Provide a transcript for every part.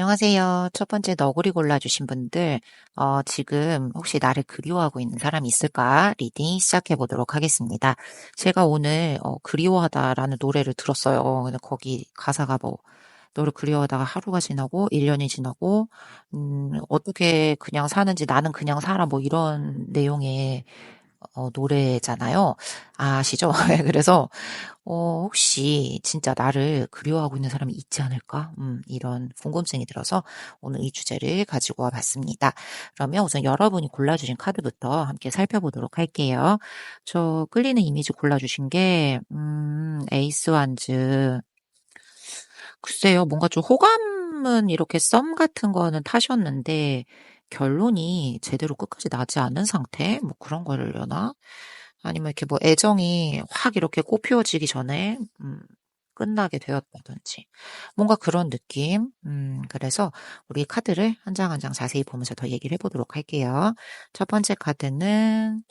안녕하세요. 첫 번째 너구리 골라주신 분들, 지금 혹시 나를 그리워하고 있는 사람이 있을까? 리딩 시작해 보도록 하겠습니다. 제가 오늘, 그리워하다라는 노래를 들었어요. 근데 거기 가사가 뭐, 너를 그리워하다가 하루가 지나고, 1년이 지나고, 어떻게 그냥 사는지 나는 그냥 살아, 뭐 이런 내용의, 노래잖아요. 아시죠? 그래서, 혹시 진짜 나를 그리워하고 있는 사람이 있지 않을까? 이런 궁금증이 들어서 오늘 이 주제를 가지고 와 봤습니다. 그러면 우선 여러분이 골라주신 카드부터 함께 살펴보도록 할게요. 저 끌리는 이미지 골라주신 게, 에이스 완즈. 글쎄요, 뭔가 좀 호감은 이렇게 썸 같은 거는 타셨는데, 결론이 제대로 끝까지 나지 않은 상태? 뭐 그런 거려나? 아니면 이렇게 뭐 애정이 확 이렇게 꽃피워지기 전에 끝나게 되었다든지 뭔가 그런 느낌. 그래서 우리 카드를 한 장 한 장 자세히 보면서 더 얘기를 해보도록 할게요. 첫 번째 카드는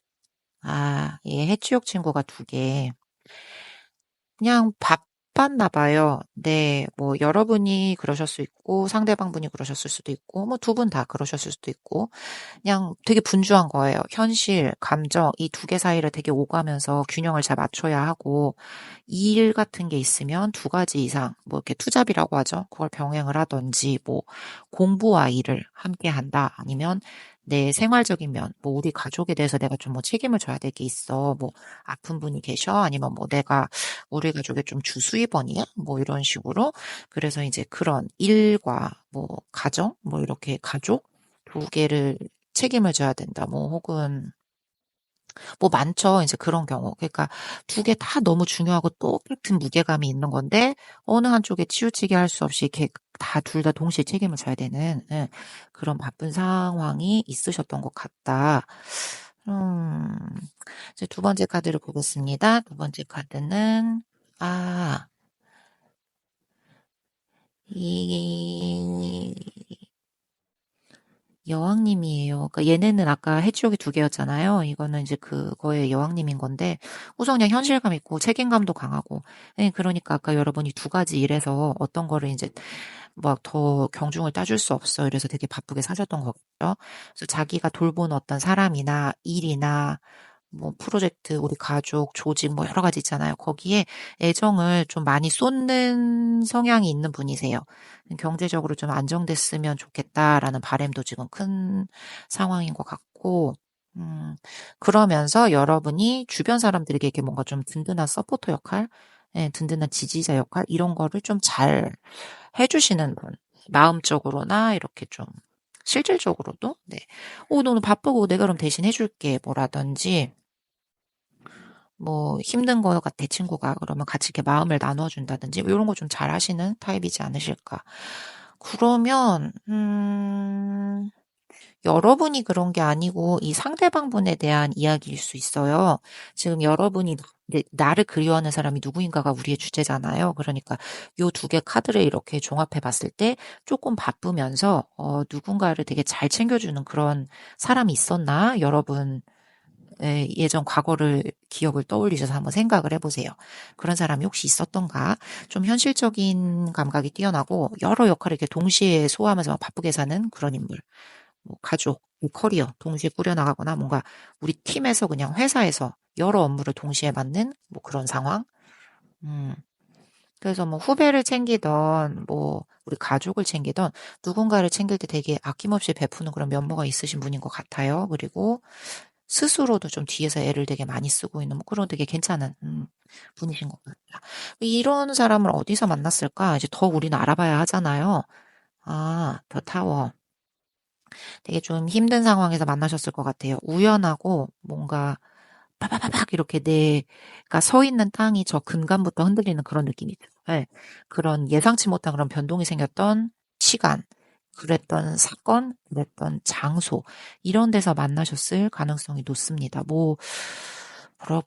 이 해치욕 친구가 두 개. 그냥 바빴나 봐요. 네, 뭐 여러분이 그러셨을 수 있고 상대방분이 그러셨을 수도 있고 뭐 두 분 다 그러셨을 수도 있고 그냥 되게 분주한 거예요. 현실, 감정 이 두 개 사이를 되게 오가면서 균형을 잘 맞춰야 하고 일 같은 게 있으면 두 가지 이상 뭐 이렇게 투잡이라고 하죠. 그걸 병행을 하든지 뭐 공부와 일을 함께 한다. 아니면 내 생활적인 면, 뭐 우리 가족에 대해서 내가 좀 뭐 책임을 져야 될 게 있어. 뭐 아픈 분이 계셔. 아니면 뭐 내가 우리 가족의 좀 주수입원이야. 뭐 이런 식으로. 그래서 이제 그런 일과 뭐 가정, 뭐 이렇게 가족 두 개를 책임을 져야 된다. 뭐 혹은 뭐 많죠. 이제 그런 경우. 그러니까 두 개 다 너무 중요하고 똑같은 무게감이 있는 건데 어느 한쪽에 치우치게 할 수 없이 이렇게 다 둘 다 동시에 책임을 져야 되는 그런 바쁜 상황이 있으셨던 것 같다. 음, 이제 두 번째 카드를 보겠습니다. 두 번째 카드는 아, 이 여왕님이에요. 그러니까 얘네는 아까 해치욕이 두 개였잖아요. 이거는 이제 그거의 여왕님인 건데 우선 그냥 현실감 있고 책임감도 강하고 그러니까 아까 여러분이 두 가지 일에서 어떤 거를 이제 막 더 경중을 따줄 수 없어. 이래서 되게 바쁘게 사셨던 거겠죠. 그래서 자기가 돌보는 어떤 사람이나 일이나 뭐 프로젝트, 우리 가족, 조직 뭐 여러 가지 있잖아요. 거기에 애정을 좀 많이 쏟는 성향이 있는 분이세요. 경제적으로 좀 안정됐으면 좋겠다라는 바람도 지금 큰 상황인 것 같고, 음, 그러면서 여러분이 주변 사람들에게 이렇게 뭔가 좀 든든한 서포터 역할, 든든한 지지자 역할, 이런 거를 좀 잘 해주시는 분. 마음적으로나 이렇게 좀 실질적으로도, 네. 너 오늘 바쁘고 내가 그럼 대신 해줄게. 뭐라든지, 뭐 힘든 거 같아 친구가 그러면 같이 이렇게 마음을 나눠준다든지 뭐 이런 거 좀 잘하시는 타입이지 않으실까. 그러면 여러분이 그런 게 아니고 이 상대방분에 대한 이야기일 수 있어요. 지금 여러분이 나를 그리워하는 사람이 누구인가가 우리의 주제잖아요. 그러니까 요 두 개 카드를 이렇게 종합해 봤을 때 조금 바쁘면서 누군가를 되게 잘 챙겨주는 그런 사람이 있었나? 여러분 예전 과거를 기억을 떠올리셔서 한번 생각을 해보세요. 그런 사람이 혹시 있었던가? 좀 현실적인 감각이 뛰어나고 여러 역할을 이렇게 동시에 소화하면서 막 바쁘게 사는 그런 인물. 뭐 가족, 뭐 커리어 동시에 꾸려나가거나 뭔가 우리 팀에서 그냥 회사에서 여러 업무를 동시에 맡는 뭐 그런 상황. 음. 그래서 뭐 후배를 챙기던 뭐 우리 가족을 챙기던 누군가를 챙길 때 되게 아낌없이 베푸는 그런 면모가 있으신 분인 것 같아요. 그리고 스스로도 좀 뒤에서 애를 되게 많이 쓰고 있는 뭐 그런 되게 괜찮은 분이신 것 같아요. 이런 사람을 어디서 만났을까? 이제 더 우리는 알아봐야 하잖아요. 더 타워. 되게 좀 힘든 상황에서 만나셨을 것 같아요. 우연하고 뭔가 빠바바박 이렇게 내가 서 있는 땅이 저 근간부터 흔들리는 그런 느낌이 들어요. 네. 그런 예상치 못한 그런 변동이 생겼던 시간, 그랬던 사건, 그랬던 장소, 이런 데서 만나셨을 가능성이 높습니다.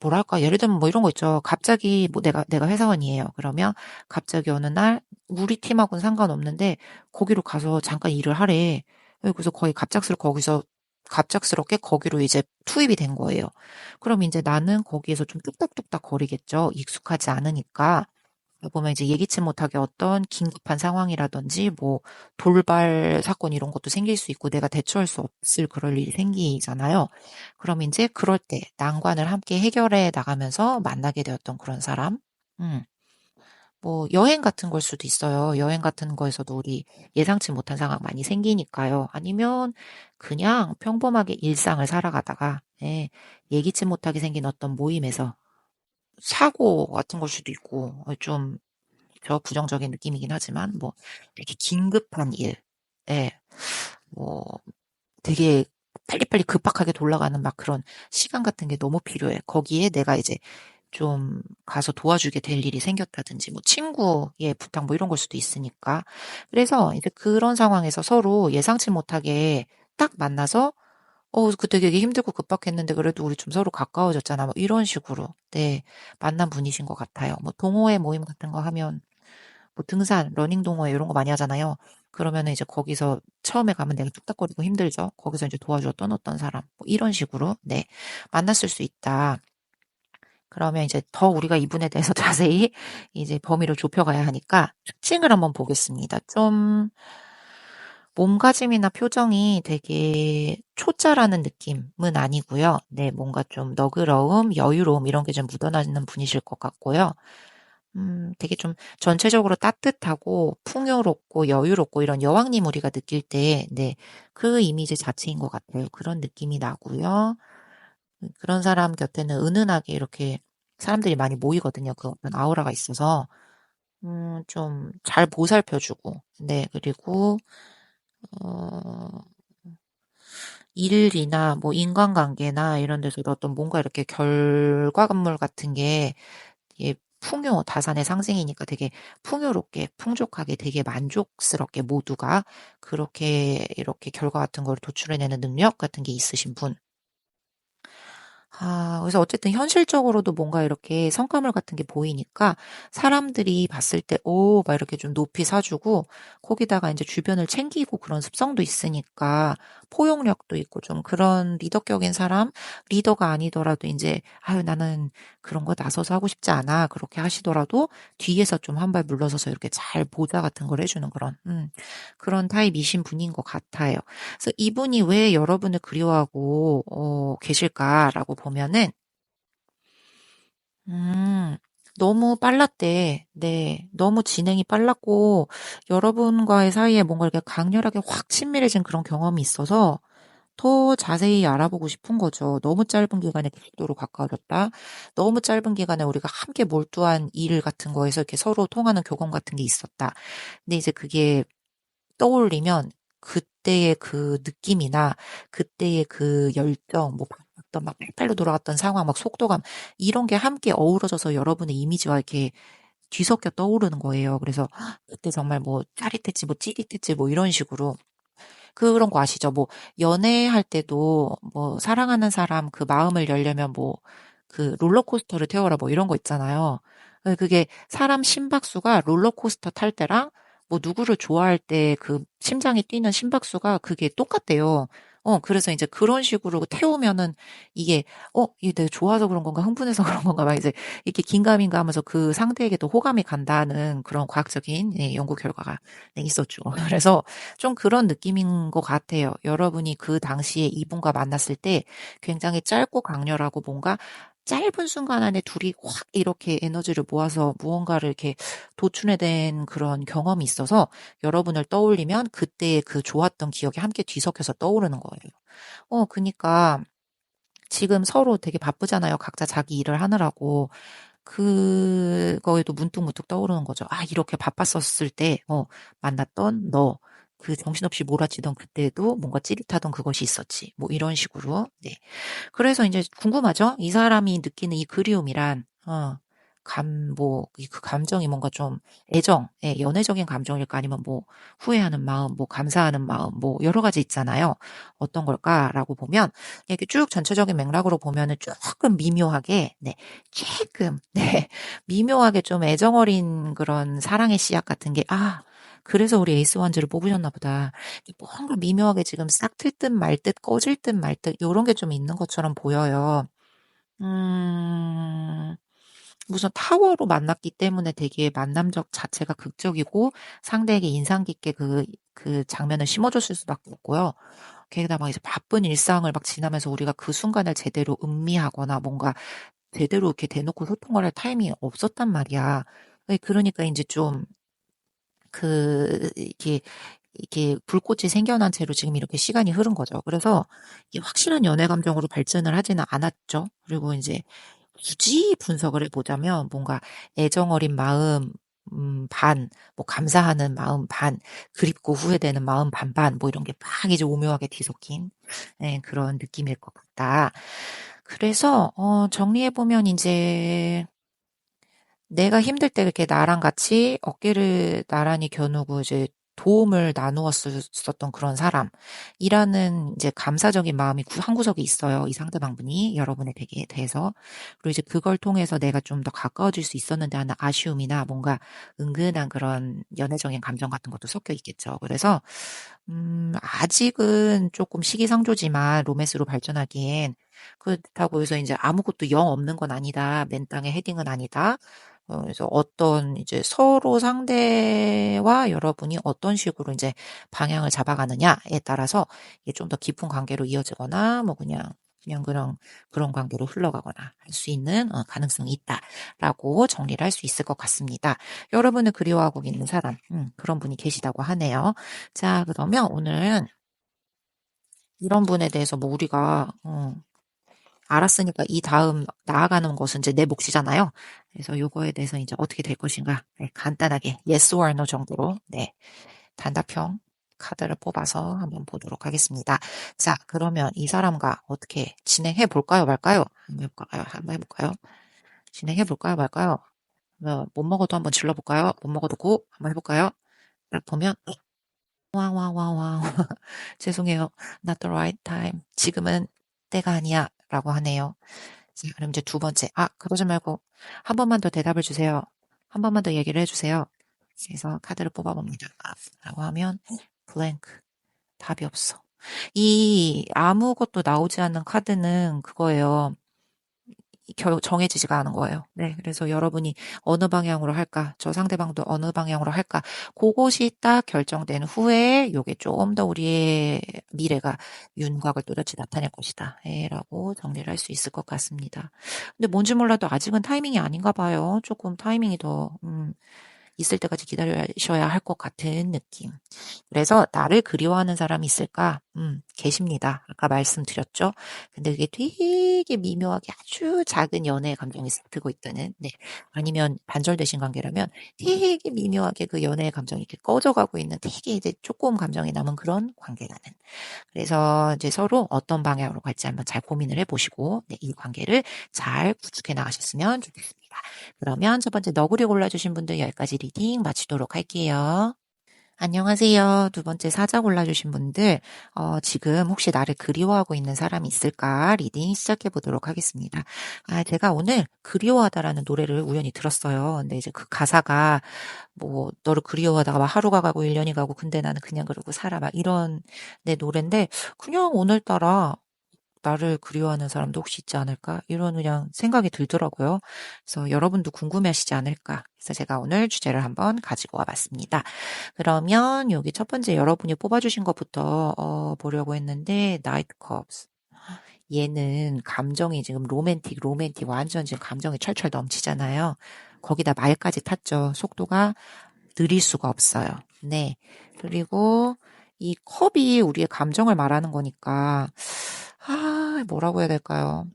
뭐랄까, 예를 들면 뭐 이런 거 있죠. 갑자기 뭐 내가 회사원이에요. 그러면 갑자기 어느 날 우리 팀하고는 상관없는데 거기로 가서 잠깐 일을 하래. 그래서 거의 갑작스럽게 거기로 이제 투입이 된 거예요. 그럼 이제 나는 거기에서 좀 뚝딱뚝딱 거리겠죠. 익숙하지 않으니까. 보면 이제 예기치 못하게 어떤 긴급한 상황이라든지 뭐 돌발 사건 이런 것도 생길 수 있고 내가 대처할 수 없을 그럴 일이 생기잖아요. 그럼 이제 그럴 때 난관을 함께 해결해 나가면서 만나게 되었던 그런 사람. 음. 뭐 여행 같은 걸 수도 있어요. 여행 같은 거에서도 우리 예상치 못한 상황 많이 생기니까요. 아니면 그냥 평범하게 일상을 살아가다가 예, 예기치 못하게 생긴 어떤 모임에서 사고 같은 걸 수도 있고 좀 저 부정적인 느낌이긴 하지만 뭐 이렇게 긴급한 일, 예, 뭐 되게 빨리빨리 급박하게 돌아가는 막 그런 시간 같은 게 너무 필요해. 거기에 내가 이제 좀 가서 도와주게 될 일이 생겼다든지 뭐 친구의 부탁 뭐 이런 걸 수도 있으니까. 그래서 이제 그런 상황에서 서로 예상치 못하게 딱 만나서 그때 되게 힘들고 급박했는데 그래도 우리 좀 서로 가까워졌잖아. 뭐 이런 식으로 네 만난 분이신 것 같아요. 뭐 동호회 모임 같은 거 하면 뭐 등산, 러닝 동호회 이런 거 많이 하잖아요. 그러면은 이제 거기서 처음에 가면 내가 뚝딱거리고 힘들죠. 거기서 이제 도와줬던 어떤 사람 뭐 이런 식으로 네 만났을 수 있다. 그러면 이제 더 우리가 이분에 대해서 자세히 이제 범위를 좁혀가야 하니까 특징을 한번 보겠습니다. 좀 몸가짐이나 표정이 되게 초짜라는 느낌은 아니고요. 네, 뭔가 좀 너그러움, 여유로움 이런 게 좀 묻어나는 분이실 것 같고요. 되게 좀 전체적으로 따뜻하고 풍요롭고 여유롭고 이런 여왕님 우리가 느낄 때, 네, 그 이미지 자체인 것 같아요. 그런 느낌이 나고요. 그런 사람 곁에는 은은하게 이렇게 사람들이 많이 모이거든요. 그 어떤 아우라가 있어서. 좀 잘 보살펴주고, 네, 그리고, 어, 일이나 뭐 인간관계나 이런 데서도 어떤 뭔가 이렇게 결과물 같은 게 예, 풍요, 다산의 상징이니까 되게 풍요롭게, 풍족하게, 되게 만족스럽게 모두가 그렇게 이렇게 결과 같은 걸 도출해내는 능력 같은 게 있으신 분. 그래서 어쨌든 현실적으로도 뭔가 이렇게 성과물 같은 게 보이니까 사람들이 봤을 때, 막 이렇게 좀 높이 사주고, 거기다가 이제 주변을 챙기고 그런 습성도 있으니까 포용력도 있고 좀 그런 리더격인 사람, 리더가 아니더라도 이제, 아유, 나는 그런 거 나서서 하고 싶지 않아. 그렇게 하시더라도 뒤에서 좀 한 발 물러서서 이렇게 잘 보좌 같은 걸 해주는 그런 타입이신 분인 것 같아요. 그래서 이분이 왜 여러분을 그리워하고 계실까라고 보면은 음, 너무 빨랐대. 네, 너무 진행이 빨랐고 여러분과의 사이에 뭔가 이렇게 강렬하게 확 친밀해진 그런 경험이 있어서 더 자세히 알아보고 싶은 거죠. 너무 짧은 기간에 극도로 가까워졌다. 너무 짧은 기간에 우리가 함께 몰두한 일 같은 거에서 이렇게 서로 통하는 교감 같은 게 있었다. 근데 이제 그게 떠올리면 그때의 그 느낌이나 그때의 그 열정, 뭐 어떤 막 팔팔로 돌아갔던 상황, 막 속도감 이런 게 함께 어우러져서 여러분의 이미지와 이렇게 뒤섞여 떠오르는 거예요. 그래서 그때 정말 뭐 짜릿했지, 뭐 찌릿했지, 뭐 이런 식으로 그런 거 아시죠? 뭐 연애할 때도 뭐 사랑하는 사람 그 마음을 열려면 뭐 그 롤러코스터를 태워라 뭐 이런 거 있잖아요. 그게 사람 심박수가 롤러코스터 탈 때랑 뭐 누구를 좋아할 때 그 심장이 뛰는 심박수가 그게 똑같대요. 그래서 이제 그런 식으로 태우면은 이게 이게 내가 좋아서 그런 건가 흥분해서 그런 건가 막 이제 이렇게 긴가민가 하면서 그 상대에게도 호감이 간다는 그런 과학적인 예, 연구 결과가 네, 있었죠. 그래서 좀 그런 느낌인 것 같아요. 여러분이 그 당시에 이분과 만났을 때 굉장히 짧고 강렬하고 뭔가 짧은 순간 안에 둘이 확 이렇게 에너지를 모아서 무언가를 이렇게 도출해낸 그런 경험이 있어서 여러분을 떠올리면 그때의 그 좋았던 기억이 함께 뒤섞여서 떠오르는 거예요. 그니까 지금 서로 되게 바쁘잖아요. 각자 자기 일을 하느라고. 그거에도 문득문득 떠오르는 거죠. 이렇게 바빴었을 때, 만났던 너, 그 정신없이 몰아치던 그때도 뭔가 찌릿하던 그것이 있었지. 뭐 이런 식으로. 네. 그래서 이제 궁금하죠? 이 사람이 느끼는 이 그리움이란, 그 감정이 뭔가 좀 애정, 예, 연애적인 감정일까 아니면 뭐 후회하는 마음, 뭐 감사하는 마음, 뭐 여러 가지 있잖아요. 어떤 걸까라고 보면, 이렇게 쭉 전체적인 맥락으로 보면은 조금 미묘하게, 네, 조금, 네, 미묘하게 좀 애정 어린 그런 사랑의 씨앗 같은 게, 그래서 우리 에이스 원즈를 뽑으셨나 보다. 뭔가 미묘하게 지금 싹 틀 듯 말 듯 꺼질 듯 말 듯 요런 게 좀 있는 것처럼 보여요. 음, 무슨 타워로 만났기 때문에 되게 만남적 자체가 극적이고 상대에게 인상 깊게 그 장면을 심어줬을 수밖에 없고요. 게다가 이제 바쁜 일상을 막 지나면서 우리가 그 순간을 제대로 음미하거나 뭔가 제대로 이렇게 대놓고 소통을 할 타이밍이 없었단 말이야. 그러니까 이제 좀 이게 불꽃이 생겨난 채로 지금 이렇게 시간이 흐른 거죠. 그래서 이게 확실한 연애 감정으로 발전을 하지는 않았죠. 그리고 이제 굳이 분석을 해보자면 뭔가 애정 어린 마음 반, 뭐 감사하는 마음 반, 그립고 후회되는 마음 반반, 뭐 이런 게 막 이제 오묘하게 뒤섞인 그런 느낌일 것 같다. 그래서 정리해보면 이제 내가 힘들 때 이렇게 나랑 같이 어깨를 나란히 겨누고 이제 도움을 나누었었던 그런 사람이라는 이제 감사적인 마음이 한 구석에 있어요. 이 상대방분이 여러분에 대해서. 그리고 이제 그걸 통해서 내가 좀 더 가까워질 수 있었는데 하는 아쉬움이나 뭔가 은근한 그런 연애적인 감정 같은 것도 섞여 있겠죠. 그래서 아직은 조금 시기상조지만 로맨스로 발전하기엔 그렇다고 해서 이제 아무것도 영 없는 건 아니다. 맨 땅에 헤딩은 아니다. 그래서 어떤 이제 서로 상대와 여러분이 어떤 식으로 이제 방향을 잡아가느냐에 따라서 이게 좀 더 깊은 관계로 이어지거나 뭐 그냥 그런 관계로 흘러가거나 할 수 있는 가능성이 있다라고 정리를 할 수 있을 것 같습니다. 여러분을 그리워하고 있는 사람, 그런 분이 계시다고 하네요. 자, 그러면 오늘은 이런 분에 대해서 뭐 우리가 알았으니까 이 다음 나아가는 것은 이제 내 몫이잖아요. 그래서 요거에 대해서 이제 어떻게 될 것인가 간단하게 yes or no 정도로 단답형 카드를 뽑아서 한번 보도록 하겠습니다. 자, 그러면 이 사람과 어떻게 진행해 볼까요, 말까요? 한번 해볼까요? 한번 해볼까요? 진행해 볼까요, 말까요? 못 먹어도 한번 질러볼까요? 못 먹어도 고 한번 해볼까요? 딱 보면 와와와와 죄송해요. Not the right time. 지금은 때가 아니야. 라고 하네요. 자, 그럼 이제 두 번째. 그러지 말고 한 번만 더 대답을 주세요. 한 번만 더 얘기를 해주세요. 그래서 카드를 뽑아봅니다. 라고 하면 블랭크. 답이 없어. 이 아무것도 나오지 않는 카드는 그거예요. 정해지지가 않은 거예요. 네. 그래서 여러분이 어느 방향으로 할까, 저 상대방도 어느 방향으로 할까, 그것이 딱 결정된 후에 요게 좀 더 우리의 미래가 윤곽을 또렷이 나타낼 것이다. 라고 정리를 할 수 있을 것 같습니다. 근데 뭔지 몰라도 아직은 타이밍이 아닌가 봐요. 조금 타이밍이 더, 있을 때까지 기다리셔야 할 것 같은 느낌. 그래서 나를 그리워하는 사람이 있을까? 계십니다. 아까 말씀드렸죠? 근데 그게 되게 미묘하게 아주 작은 연애의 감정이 싹트고 있다는, 아니면 반절되신 관계라면 되게 미묘하게 그 연애의 감정이 이렇게 꺼져가고 있는 되게 이제 조금 감정이 남은 그런 관계라는. 그래서 이제 서로 어떤 방향으로 갈지 한번 잘 고민을 해보시고, 이 관계를 잘 구축해 나가셨으면 좋겠습니다. 그러면 첫 번째 너구리 골라주신 분들 여기까지 리딩 마치도록 할게요. 안녕하세요. 두 번째 사자 골라주신 분들, 지금 혹시 나를 그리워하고 있는 사람이 있을까? 리딩 시작해 보도록 하겠습니다. 제가 오늘 그리워하다라는 노래를 우연히 들었어요. 근데 이제 그 가사가 뭐, 너를 그리워하다가 막 하루가 가고 1년이 가고, 근데 나는 그냥 그러고 살아. 막 이런 내 노래인데, 그냥 오늘따라 나를 그리워하는 사람도 혹시 있지 않을까? 이런 그냥 생각이 들더라고요. 그래서 여러분도 궁금해하시지 않을까? 그래서 제가 오늘 주제를 한번 가지고 와봤습니다. 그러면 여기 첫 번째 여러분이 뽑아주신 것부터 보려고 했는데 나이트 컵스. 얘는 감정이 지금 로맨틱 완전 지금 감정이 철철 넘치잖아요. 거기다 말까지 탔죠. 속도가 느릴 수가 없어요. 네. 그리고 이 컵이 우리의 감정을 말하는 거니까 뭐라고 해야 될까요?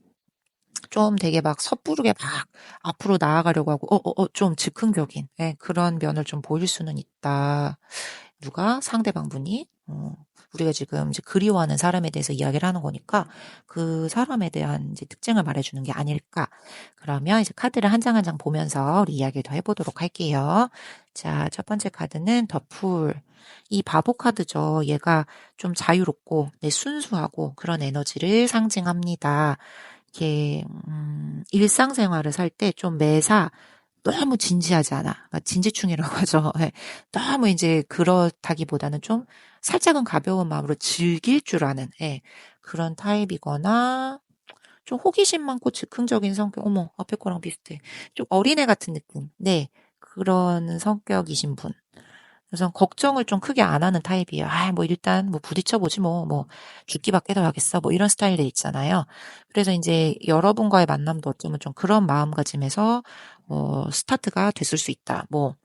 좀 되게 막 섣부르게 막 앞으로 나아가려고 하고, 좀 즉흥적인, 그런 면을 좀 보일 수는 있다. 누가? 상대방분이? 우리가 지금 이제 그리워하는 사람에 대해서 이야기를 하는 거니까 그 사람에 대한 이제 특징을 말해주는 게 아닐까. 그러면 이제 카드를 한 장 한 장 보면서 우리 이야기를 더 해보도록 할게요. 자, 첫 번째 카드는 더 풀. 이 바보 카드죠. 얘가 좀 자유롭고, 순수하고 그런 에너지를 상징합니다. 이렇게 일상생활을 살 때 좀 매사 너무 진지하지 않아. 그러니까 진지충이라고 하죠. 너무 이제 그렇다기보다는 좀 살짝은 가벼운 마음으로 즐길 줄 아는 그런 타입이거나 좀 호기심 많고 즉흥적인 성격, 어머, 앞에 거랑 비슷해. 좀 어린애 같은 느낌. 네. 그런 성격이신 분. 그래서 걱정을 좀 크게 안 하는 타입이에요. 아, 뭐 일단 뭐 부딪혀보지 뭐 죽기밖에 더 하겠어. 뭐 이런 스타일들 있잖아요. 그래서 이제 여러분과의 만남도 어쩌면 좀 그런 마음가짐에서 스타트가 됐을 수 있다. 뭐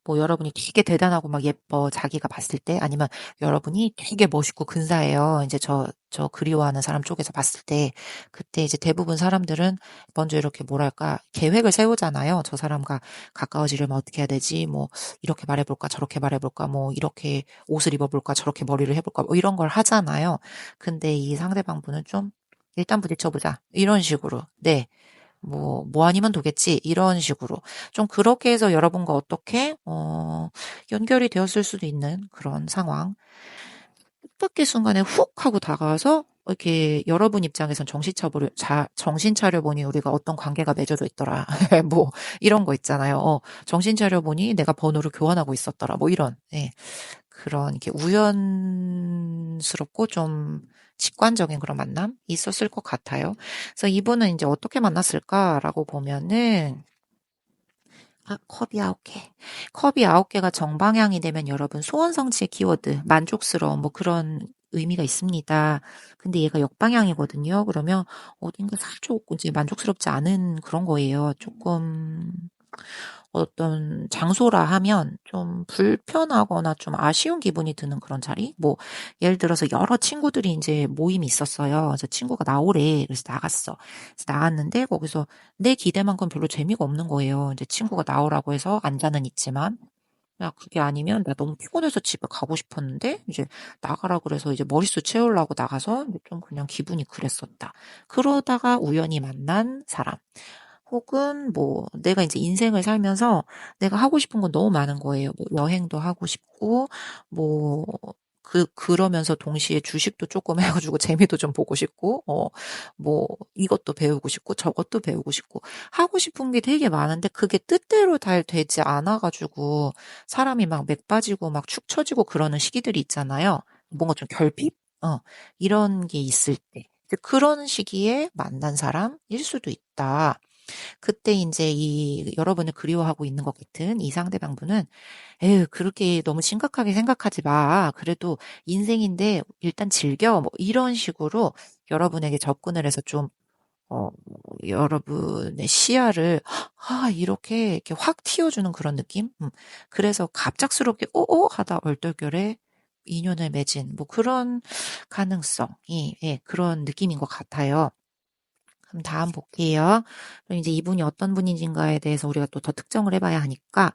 여러분이 되게 대단하고 막 예뻐 자기가 봤을 때 아니면 여러분이 되게 멋있고 근사해요. 이제 저 그리워하는 사람 쪽에서 봤을 때 그때 이제 대부분 사람들은 먼저 이렇게 뭐랄까 계획을 세우잖아요. 저 사람과 가까워지려면 어떻게 해야 되지? 뭐 이렇게 말해볼까 저렇게 말해볼까 뭐 이렇게 옷을 입어볼까 저렇게 머리를 해볼까 뭐 이런 걸 하잖아요. 근데 이 상대방분은 좀 일단 부딪혀보자 이런 식으로 네. 뭐 아니면 도겠지. 이런 식으로. 좀 그렇게 해서 여러분과 어떻게, 연결이 되었을 수도 있는 그런 상황. 뜻밖의 순간에 훅 하고 다가와서 이렇게 여러분 입장에선 정신 차려보니 우리가 어떤 관계가 맺어져 있더라. 뭐, 이런 거 있잖아요. 정신 차려보니 내가 번호를 교환하고 있었더라. 뭐 이런, 예. 그런, 이렇게 우연스럽고 좀 직관적인 그런 만남 있었을 것 같아요. 그래서 이분은 이제 어떻게 만났을까라고 보면은, 아, 컵이 9개. 컵이 9개가 정방향이 되면 여러분 소원 성취의 키워드, 만족스러움, 뭐 그런 의미가 있습니다. 근데 얘가 역방향이거든요. 그러면 어딘가 살짝 이제 만족스럽지 않은 그런 거예요. 조금 어떤 장소라 하면 좀 불편하거나 좀 아쉬운 기분이 드는 그런 자리? 뭐, 예를 들어서 여러 친구들이 이제 모임이 있었어요. 그래서 친구가 나오래. 그래서 나갔어. 그래서 나왔는데 거기서 내 기대만큼 별로 재미가 없는 거예요. 이제 친구가 나오라고 해서 앉아는 있지만. 야, 그게 아니면 나 너무 피곤해서 집에 가고 싶었는데 이제 나가라 그래서 이제 머릿수 채우려고 나가서 좀 그냥 기분이 그랬었다. 그러다가 우연히 만난 사람. 혹은 뭐 내가 이제 인생을 살면서 내가 하고 싶은 건 너무 많은 거예요. 뭐 여행도 하고 싶고 뭐 그러면서 동시에 주식도 조금 해가지고 재미도 좀 보고 싶고, 뭐, 이것도 배우고 싶고, 저것도 배우고 싶고, 하고 싶은 게 되게 많은데, 그게 뜻대로 잘 되지 않아가지고, 사람이 막 맥 빠지고 막 축 처지고 그러는 시기들이 있잖아요. 뭔가 좀 결핍? 이런 게 있을 때. 그런 시기에 만난 사람일 수도 있다. 그때 인제 이 여러분을 그리워하고 있는 것 같은 이 상대방분은 "에휴 그렇게 너무 심각하게 생각하지 마. 그래도 인생인데 일단 즐겨." 뭐 이런 식으로 여러분에게 접근을 해서 좀 어 여러분의 시야를 이렇게 확 틔워주는 그런 느낌? 그래서 갑작스럽게 하다 얼떨결에 인연을 맺은 뭐 그런 가능성이 예 그런 느낌인 것 같아요. 그럼 다음 볼게요. 그럼 이제 이분이 어떤 분인가에 대해서 우리가 또 더 특정을 해봐야 하니까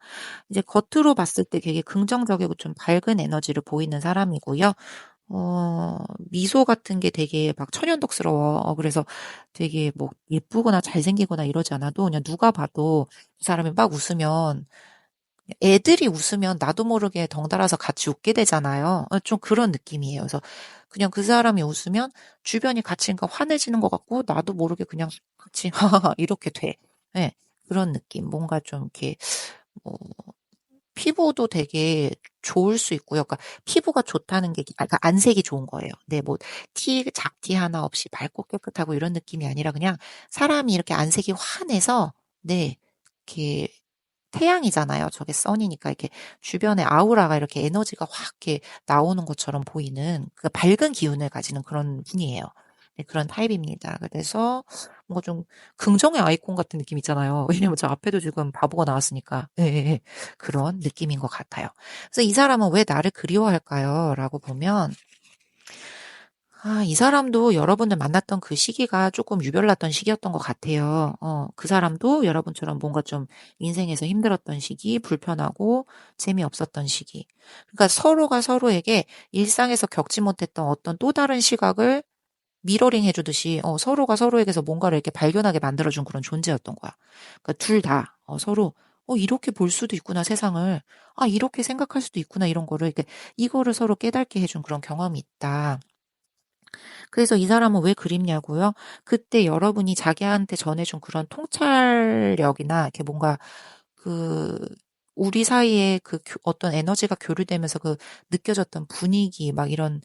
이제 겉으로 봤을 때 되게 긍정적이고 좀 밝은 에너지를 보이는 사람이고요. 미소 같은 게 되게 막 천연덕스러워. 그래서 되게 뭐 예쁘거나 잘생기거나 이러지 않아도 그냥 누가 봐도 이 사람이 막 웃으면 애들이 웃으면 나도 모르게 덩달아서 같이 웃게 되잖아요. 좀 그런 느낌이에요. 그래서 그냥 그 사람이 웃으면 주변이 같이 그러니까 환해지는 것 같고 나도 모르게 그냥 같이 하하하 이렇게 돼. 예. 그런 느낌. 뭔가 좀 이렇게 뭐 피부도 되게 좋을 수 있고요. 그러니까 피부가 좋다는 게 그러니까 안색이 좋은 거예요. 네, 뭐 잡티 하나 없이 맑고 깨끗하고 이런 느낌이 아니라 그냥 사람이 이렇게 안색이 환해서 네, 이렇게 태양이잖아요. 저게 선이니까 이렇게 주변에 아우라가 이렇게 에너지가 확 이렇게 나오는 것처럼 보이는 그 밝은 기운을 가지는 그런 분이에요. 네, 그런 타입입니다. 그래서 뭔가 좀 긍정의 아이콘 같은 느낌 있잖아요. 왜냐면 저 앞에도 지금 바보가 나왔으니까. 예, 예, 예. 그런 느낌인 것 같아요. 그래서 이 사람은 왜 나를 그리워할까요? 라고 보면 이 사람도 여러분을 만났던 그 시기가 조금 유별났던 시기였던 것 같아요. 그 사람도 여러분처럼 뭔가 좀 인생에서 힘들었던 시기, 불편하고 재미없었던 시기. 그러니까 서로가 서로에게 일상에서 겪지 못했던 어떤 또 다른 시각을 미러링 해주듯이 서로가 서로에게서 뭔가를 이렇게 발견하게 만들어준 그런 존재였던 거야. 그러니까 둘 다 서로 이렇게 볼 수도 있구나 세상을. 이렇게 생각할 수도 있구나 이런 거를 이렇게 이거를 서로 깨닫게 해준 그런 경험이 있다. 그래서 이 사람은 왜 그립냐고요? 그때 여러분이 자기한테 전해준 그런 통찰력이나 이렇게 뭔가 그 우리 사이에 어떤 에너지가 교류되면서 그 느껴졌던 분위기 막 이런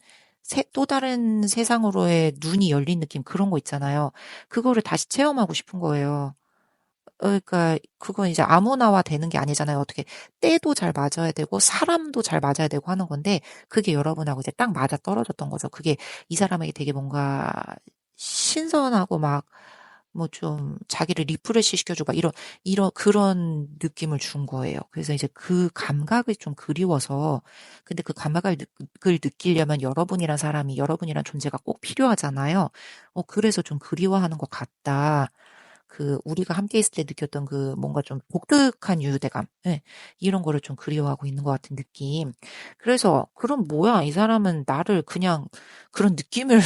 또 다른 세상으로의 눈이 열린 느낌 그런 거 있잖아요. 그거를 다시 체험하고 싶은 거예요. 그러니까 그건 이제 아무나와 되는 게 아니잖아요. 어떻게 때도 잘 맞아야 되고 사람도 잘 맞아야 되고 하는 건데 그게 여러분하고 이제 딱 맞아 떨어졌던 거죠. 그게 이 사람에게 되게 뭔가 신선하고 막 뭐 좀 자기를 리프레시 시켜주고 막 이런 그런 느낌을 준 거예요. 그래서 이제 그 감각이 좀 그리워서 근데 그 감각을 느끼려면 여러분이란 사람이 여러분이란 존재가 꼭 필요하잖아요. 그래서 좀 그리워하는 것 같다. 그 우리가 함께 있을 때 느꼈던 그 뭔가 좀 독특한 유대감, 예, 이런 거를 좀 그리워하고 있는 것 같은 느낌. 그래서 그럼 뭐야? 이 사람은 나를 그냥 그런 느낌을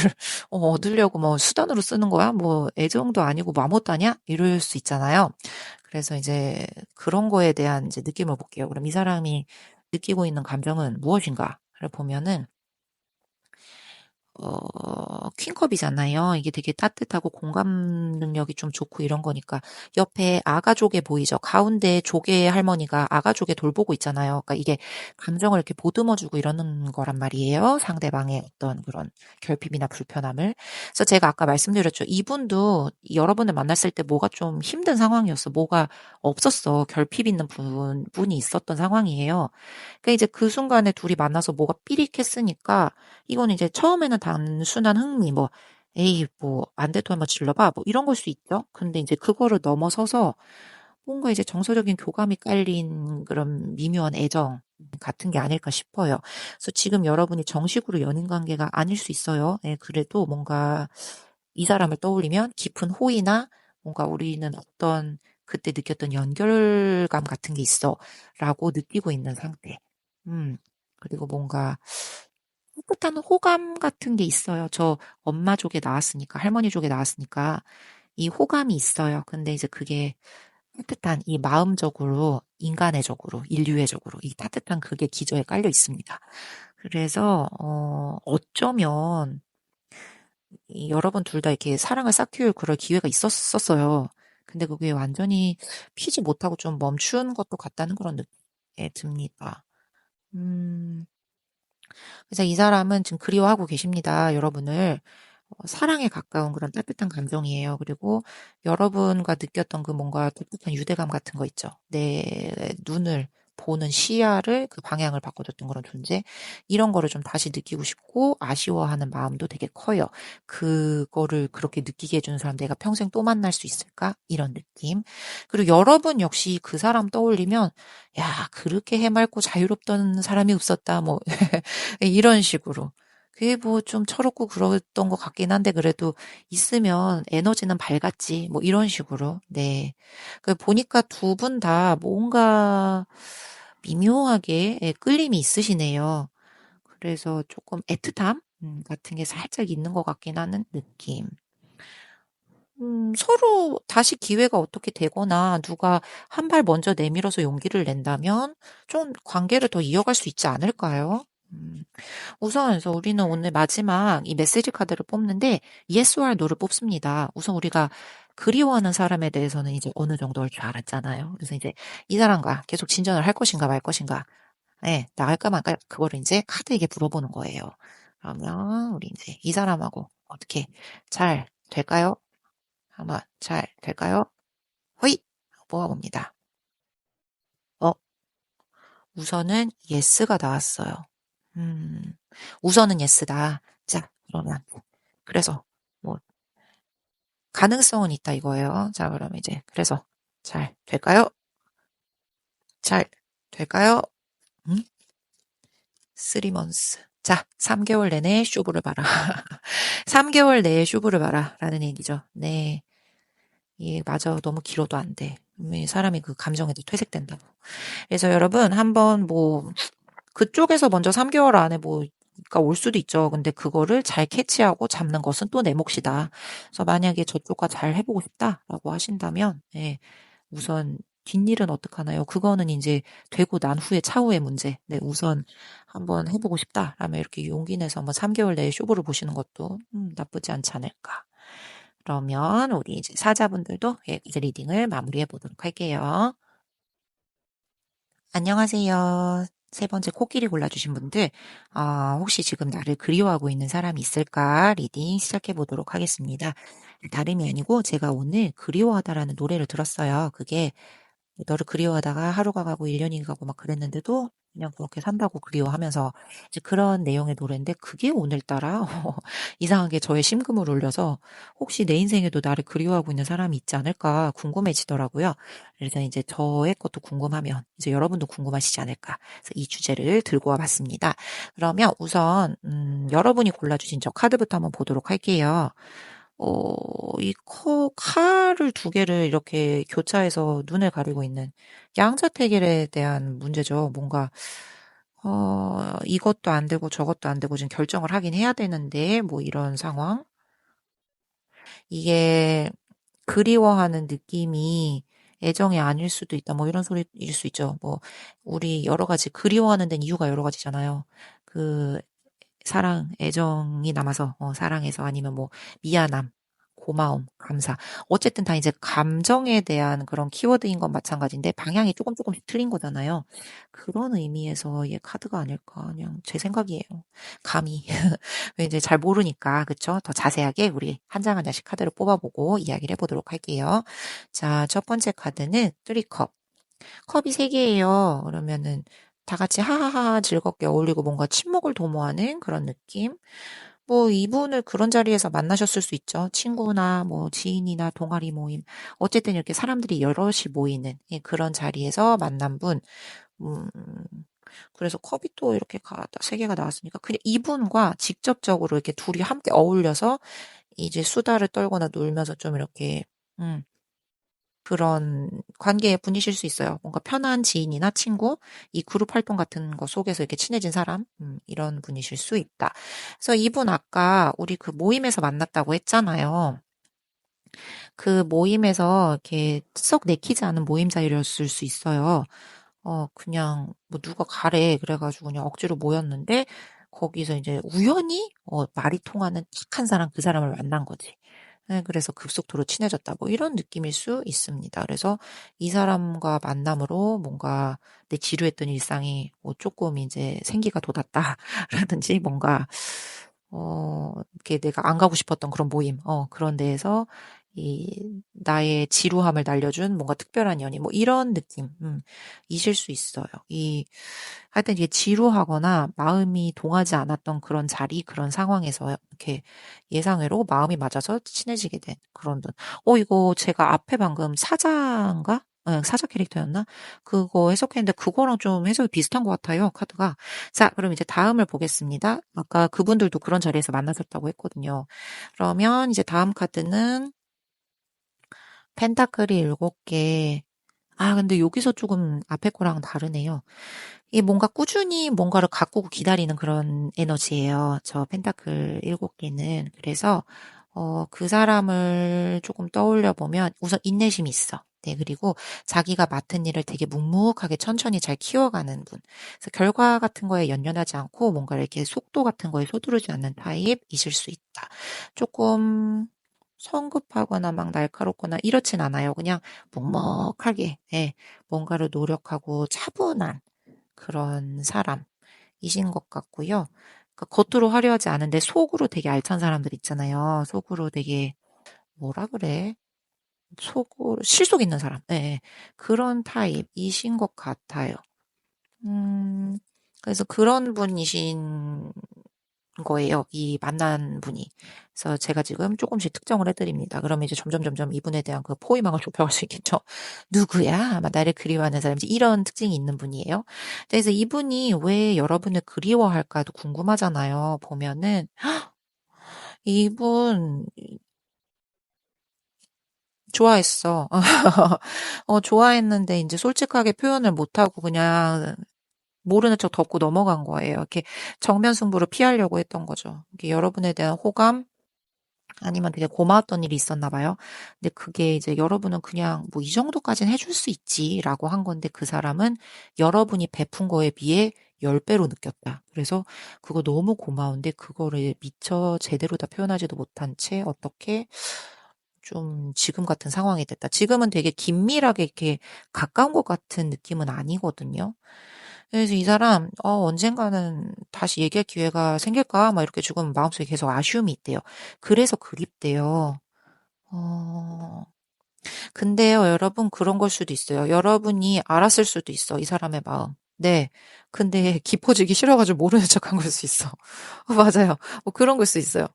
얻으려고 뭐 수단으로 쓰는 거야? 뭐 애정도 아니고 뭐 아무것도 아니야? 이럴 수 있잖아요. 그래서 이제 그런 거에 대한 이제 느낌을 볼게요. 그럼 이 사람이 느끼고 있는 감정은 무엇인가를 보면은 퀸컵이잖아요. 이게 되게 따뜻하고 공감 능력이 좀 좋고 이런 거니까 옆에 아가 조개 보이죠? 가운데 조개 할머니가 아가 조개 돌보고 있잖아요. 그러니까 이게 감정을 이렇게 보듬어주고 이러는 거란 말이에요. 상대방의 어떤 그런 결핍이나 불편함을. 그래서 제가 아까 말씀드렸죠. 이분도 여러분을 만났을 때 뭐가 좀 힘든 상황이었어. 뭐가 없었어. 결핍 있는 분이 있었던 상황이에요. 그러니까 이제 그 순간에 둘이 만나서 뭐가 삐릭했으니까 이건 이제 처음에는 단순한 흥미, 뭐, 에이, 뭐, 안 돼도 한번 질러봐, 뭐, 이런 걸 수 있죠. 근데 이제 그거를 넘어서서 뭔가 이제 정서적인 교감이 깔린 그런 미묘한 애정 같은 게 아닐까 싶어요. 그래서 지금 여러분이 정식으로 연인 관계가 아닐 수 있어요. 예, 그래도 뭔가 이 사람을 떠올리면 깊은 호의나 뭔가 우리는 어떤 그때 느꼈던 연결감 같은 게 있어. 라고 느끼고 있는 상태. 그리고 뭔가 꿋꿋한 호감 같은 게 있어요. 저 엄마 쪽에 나왔으니까, 할머니 쪽에 나왔으니까 이 호감이 있어요. 근데 이제 그게 따뜻한 이 마음적으로, 인간애적으로, 인류애적으로 이 따뜻한 그게 기저에 깔려 있습니다. 그래서 어쩌면 이 여러분 둘 다 이렇게 사랑을 쌓길 그럴 기회가 있었었어요. 근데 그게 완전히 피지 못하고 좀 멈춘 것도 같다는 그런 느낌이 듭니다. 음, 그래서 이 사람은 지금 그리워하고 계십니다. 여러분을. 사랑에 가까운 그런 따뜻한 감정이에요. 그리고 여러분과 느꼈던 그 뭔가 독특한 유대감 같은 거 있죠. 내 눈을 보는 시야를 그 방향을 바꿔줬던 그런 존재. 이런 거를 좀 다시 느끼고 싶고 아쉬워하는 마음도 되게 커요. 그거를 그렇게 느끼게 해주는 사람 내가 평생 또 만날 수 있을까? 이런 느낌. 그리고 여러분 역시 그 사람 떠올리면 야, 그렇게 해맑고 자유롭던 사람이 없었다. 뭐 이런 식으로. 그게 뭐 좀 철없고 그랬던 것 같긴 한데 그래도 있으면 에너지는 밝았지. 뭐 이런 식으로. 네. 그 보니까 두 분 다 뭔가 미묘하게 예, 끌림이 있으시네요. 그래서 조금 애틋함 같은 게 살짝 있는 것 같긴 하는 느낌. 서로 다시 기회가 어떻게 되거나 누가 한 발 먼저 내밀어서 용기를 낸다면 좀 관계를 더 이어갈 수 있지 않을까요? 우선 그래서 우리는 오늘 마지막 이 메시지 카드를 뽑는데 yes or no를 뽑습니다. 우선 우리가 그리워하는 사람에 대해서는 이제 어느 정도 할 줄 알았잖아요. 그래서 이제 이 사람과 계속 진전을 할 것인가 말 것인가, 네, 나갈까 말까 그거를 이제 카드에게 물어보는 거예요. 그러면 우리 이제 이 사람하고 어떻게 잘 될까요? 한번 잘 될까요? 허이 모아봅니다. 어, 우선은 예스가 나왔어요. 음, 우선은 예스다. 자, 그러면 그래서 뭐 가능성은 있다 이거예요. 자, 그러면 이제 그래서 잘 될까요? 잘 될까요? 음? 3months. 자, 3개월 내내 쇼부를 봐라. 3개월 내에 쇼부를 봐라. 라는 얘기죠. 네. 이 맞아. 너무 길어도 안 돼. 사람이 그 감정에도 퇴색된다고. 그래서 여러분 한번 뭐 그쪽에서 먼저 3개월 안에 뭐가 올 수도 있죠. 근데 그거를 잘 캐치하고 잡는 것은 또 내 몫이다. 그래서 만약에 저쪽과 잘 해보고 싶다라고 하신다면, 예, 우선 뒷일은 어떡하나요? 그거는 이제 되고 난 후에 차후의 문제. 네, 우선 한번 해보고 싶다라면 이렇게 용기 내서 한번 3개월 내에 쇼부를 보시는 것도 나쁘지 않지 않을까. 그러면 우리 이제 사자분들도 예, 이제 리딩을 마무리해 보도록 할게요. 안녕하세요. 세 번째 코끼리 골라주신 분들, 혹시 지금 나를 그리워하고 있는 사람이 있을까? 리딩 시작해 보도록 하겠습니다. 다름이 아니고 제가 오늘 그리워하다라는 노래를 들었어요. 그게 너를 그리워하다가 하루가 가고 1년이 가고 막 그랬는데도 그냥 그렇게 산다고 그리워하면서 이제 그런 내용의 노래인데 그게 오늘따라 이상하게 저의 심금을 울려서 혹시 내 인생에도 나를 그리워하고 있는 사람이 있지 않을까 궁금해지더라고요. 그래서 이제 저의 것도 궁금하면 이제 여러분도 궁금하시지 않을까. 그래서 이 주제를 들고 와봤습니다. 그러면 우선 여러분이 골라주신 저 카드부터 한번 보도록 할게요. 이 칼을 두 개를 이렇게 교차해서 눈을 가리고 있는 양자택일에 대한 문제죠. 뭔가, 이것도 안 되고 저것도 안 되고 지금 결정을 하긴 해야 되는데, 뭐 이런 상황. 이게 그리워하는 느낌이 애정이 아닐 수도 있다. 뭐 이런 소리일 수 있죠. 뭐, 우리 여러 가지 그리워하는 데는 이유가 여러 가지잖아요. 그 사랑, 애정이 남아서, 사랑해서 아니면 뭐, 미안함, 고마움, 감사. 어쨌든 다 이제 감정에 대한 그런 키워드인 건 마찬가지인데, 방향이 조금씩 틀린 거잖아요. 그런 의미에서 얘 카드가 아닐까. 그냥 제 생각이에요. 감히. 이제 잘 모르니까, 그쵸? 더 자세하게 우리 한 장 한 장씩 카드를 뽑아보고 이야기를 해보도록 할게요. 자, 첫 번째 카드는 쓰리컵. 컵이 세 개예요. 그러면은 다 같이 하하하 즐겁게 어울리고 뭔가 친목을 도모하는 그런 느낌. 뭐 이분을 그런 자리에서 만나셨을 수 있죠. 친구나 뭐 지인이나 동아리 모임. 어쨌든 이렇게 사람들이 여럿이 모이는 그런 자리에서 만난 분. 음, 그래서 컵이 또 이렇게 세 개가 나왔으니까 그냥 이분과 직접적으로 이렇게 둘이 함께 어울려서 이제 수다를 떨거나 놀면서 좀 이렇게 음, 그런 관계의 분이실 수 있어요. 뭔가 편한 지인이나 친구, 이 그룹 활동 같은 거 속에서 이렇게 친해진 사람, 이런 분이실 수 있다. 그래서 이분 아까 우리 그 모임에서 만났다고 했잖아요. 그 모임에서 이렇게 썩 내키지 않은 모임 자리였을 수 있어요. 그냥 뭐 누가 가래 그래가지고 그냥 억지로 모였는데 거기서 이제 우연히 말이 통하는 착한 사람 그 사람을 만난 거지. 네, 그래서 급속도로 친해졌다. 뭐 이런 느낌일 수 있습니다. 그래서 이 사람과 만남으로 뭔가 내 지루했던 일상이 뭐 조금 이제 생기가 돋았다라든지 뭔가 이렇게 내가 안 가고 싶었던 그런 모임, 그런 데에서 나의 지루함을 날려준 뭔가 특별한 연인, 뭐 이런 느낌, 이실 수 있어요. 하여튼 이게 지루하거나 마음이 동하지 않았던 그런 자리, 그런 상황에서 이렇게 예상외로 마음이 맞아서 친해지게 된 그런 분. 이거 제가 앞에 방금 사자인가? 사자 캐릭터였나? 그거 해석했는데 그거랑 좀 해석이 비슷한 것 같아요, 카드가. 자, 그럼 이제 다음을 보겠습니다. 아까 그분들도 그런 자리에서 만나셨다고 했거든요. 그러면 이제 다음 카드는 펜타클이 7개. 근데 여기서 조금 앞에 거랑 다르네요. 이게 뭔가 꾸준히 뭔가를 가꾸고 기다리는 그런 에너지예요. 저 펜타클 7개는. 그래서, 그 사람을 조금 떠올려 보면 우선 인내심이 있어. 네, 그리고 자기가 맡은 일을 되게 묵묵하게 천천히 잘 키워가는 분. 그래서 결과 같은 거에 연연하지 않고 뭔가 이렇게 속도 같은 거에 서두르지 않는 타입이실 수 있다. 조금 성급하거나 막 날카롭거나 이렇진 않아요. 그냥 묵묵하게, 예, 뭔가를 노력하고 차분한 그런 사람이신 것 같고요. 그러니까 겉으로 화려하지 않은데 속으로 되게 알찬 사람들 있잖아요. 속으로 되게 뭐라 그래? 속으로 실속 있는 사람. 예, 예. 그런 타입이신 것 같아요. 그래서 그런 분이신 거예요. 이 만난 분이. 그래서 제가 지금 조금씩 특정을 해드립니다. 그러면 이제 점점 이분에 대한 그 포위망을 좁혀갈 수 있겠죠. 누구야? 아마 나를 그리워하는 사람이지. 이런 특징이 있는 분이에요. 그래서 이분이 왜 여러분을 그리워할까도 궁금하잖아요. 보면은 이분 좋아했어. 좋아했는데 이제 솔직하게 표현을 못하고 그냥 모르는 척 덮고 넘어간 거예요. 이렇게 정면 승부를 피하려고 했던 거죠. 이게 여러분에 대한 호감, 아니면 되게 고마웠던 일이 있었나 봐요. 근데 그게 이제 여러분은 그냥 뭐 이 정도까지는 해줄 수 있지라고 한 건데 그 사람은 여러분이 베푼 거에 비해 10배로 느꼈다. 그래서 그거 너무 고마운데 그거를 미처 제대로 다 표현하지도 못한 채 어떻게 좀 지금 같은 상황이 됐다. 지금은 되게 긴밀하게 이렇게 가까운 것 같은 느낌은 아니거든요. 그래서 이 사람, 언젠가는 다시 얘기할 기회가 생길까? 막 이렇게 조금 마음속에 계속 아쉬움이 있대요. 그래서 그립대요. 어, 근데요, 여러분, 그런 걸 수도 있어요. 여러분이 알았을 수도 있어, 이 사람의 마음. 네. 근데 깊어지기 싫어가지고 모르는 척한 걸 수 있어. 맞아요. 뭐 그런 걸 수 있어요.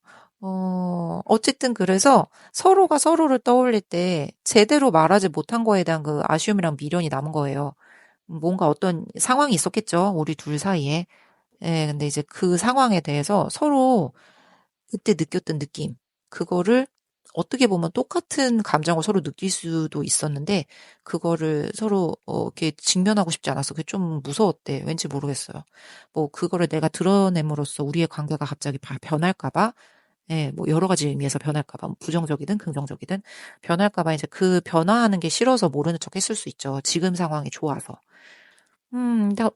어쨌든 그래서 서로가 서로를 떠올릴 때 제대로 말하지 못한 거에 대한 그 아쉬움이랑 미련이 남은 거예요. 뭔가 어떤 상황이 있었겠죠. 우리 둘 사이에. 예, 근데 이제 그 상황에 대해서 서로 그때 느꼈던 느낌, 그거를 어떻게 보면 똑같은 감정을 서로 느낄 수도 있었는데, 그거를 서로, 이렇게 직면하고 싶지 않았어. 그게 좀 무서웠대. 왠지 모르겠어요. 뭐, 그거를 내가 드러냄으로써 우리의 관계가 갑자기 변할까봐, 예, 뭐, 여러 가지 의미에서 변할까봐, 뭐 부정적이든 긍정적이든, 변할까봐 이제 그 변화하는 게 싫어서 모르는 척 했을 수 있죠. 지금 상황이 좋아서.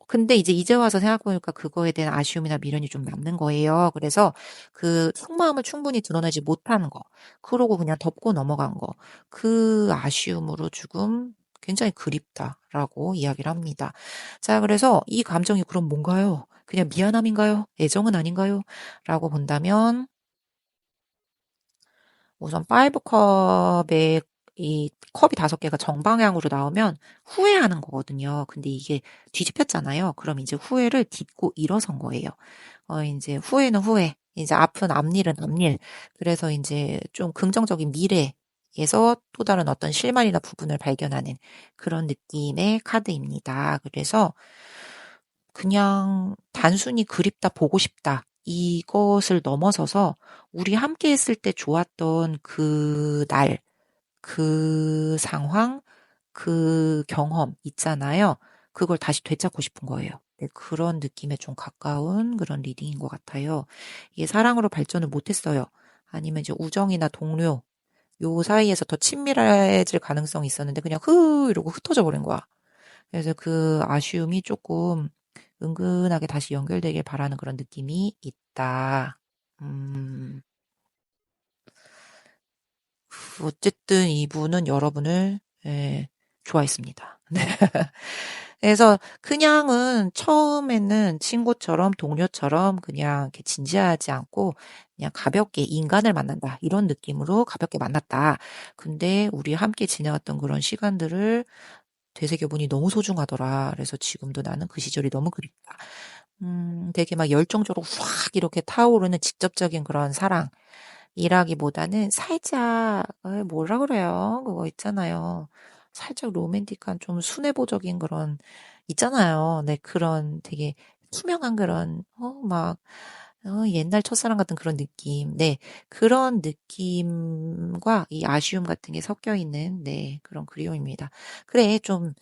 근데 이제 와서 생각해보니까 그거에 대한 아쉬움이나 미련이 좀 남는 거예요. 그래서 그 속마음을 충분히 드러내지 못한 거, 그러고 그냥 덮고 넘어간 거, 그 아쉬움으로 조금 굉장히 그립다라고 이야기를 합니다. 자, 그래서 이 감정이 그럼 뭔가요? 그냥 미안함인가요? 애정은 아닌가요? 라고 본다면, 우선 5컵에 이 컵이 5개가 정방향으로 나오면 후회하는 거거든요. 근데 이게 뒤집혔잖아요. 그럼 이제 후회를 딛고 일어선 거예요. 이제 후회는 후회, 이제 앞은 앞일은 앞일. 그래서 이제 좀 긍정적인 미래에서 또 다른 어떤 실마리나 부분을 발견하는 그런 느낌의 카드입니다. 그래서 그냥 단순히 그립다, 보고 싶다. 이것을 넘어서서 우리 함께 했을 때 좋았던 그 날, 그 상황, 그 경험 있잖아요. 그걸 다시 되찾고 싶은 거예요. 네, 그런 느낌에 좀 가까운 그런 리딩인 것 같아요. 이게 사랑으로 발전을 못했어요. 아니면 이제 우정이나 동료, 요 사이에서 더 친밀해질 가능성이 있었는데 그냥 이러고 흩어져 버린 거야. 그래서 그 아쉬움이 조금 은근하게 다시 연결되길 바라는 그런 느낌이 있다. 음, 어쨌든 이분은 여러분을, 예, 좋아했습니다. 네. 그래서 그냥은 처음에는 친구처럼 동료처럼 그냥 이렇게 진지하지 않고 그냥 가볍게 인간을 만난다. 이런 느낌으로 가볍게 만났다. 근데 우리 함께 지내왔던 그런 시간들을 되새겨보니 너무 소중하더라. 그래서 지금도 나는 그 시절이 너무 그립다. 되게 막 열정적으로 확 이렇게 타오르는 직접적인 그런 사랑이라기보다는 살짝, 뭐라 그래요? 그거 있잖아요. 살짝 로맨틱한 좀 순애보적인 그런, 있잖아요. 네, 그런 되게 투명한 그런, 옛날 첫사랑 같은 그런 느낌. 네, 그런 느낌과 이 아쉬움 같은 게 섞여 있는, 네, 그런 그리움입니다. 그래, 좀,